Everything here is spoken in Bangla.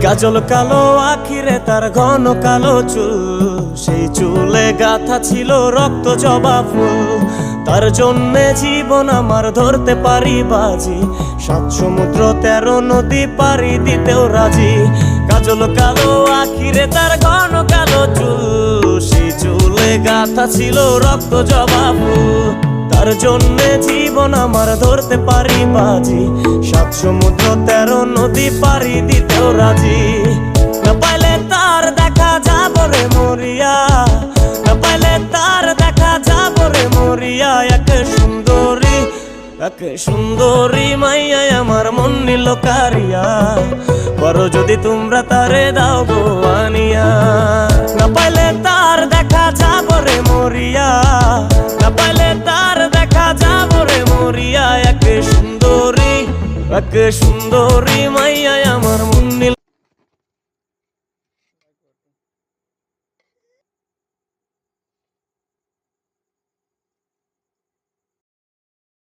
কাজল কালো আখিরে তার ঘন কালো চুল, সেই চুলে গাথা ছিল রক্ত জবা ফুল। তার জন্যে জীবন আমার ধরতে পারি বাজি, 7 সমুদ্র 13 নদী পারি দিতেও রাজি। কাজল কালো আখিরে তার ঘন কালো চুল, সেই চুলে গাথা ছিল রক্ত জবা ফুল। তার জন্যে জীবন আমার ধরতে পারি বাজি, 7 সমুদ্র 13 নদী পারি দিতেও রাজি। না পাইলে তার দেখা যাব রে মরিয়া, না পাইলে তার দেখা যাব রে মরিয়া। এক সুন্দরী মাইয়া আমার মন নিল কারিয়া, করো যদি তোমরা তারে দাও গো আনিয়া। না পাইলে তার দেখা যাব রে মরিয়া, না পাইলে তার দেখা যাব রে মরিয়া। এক সুন্দরী মাইয়া আমার মন নিল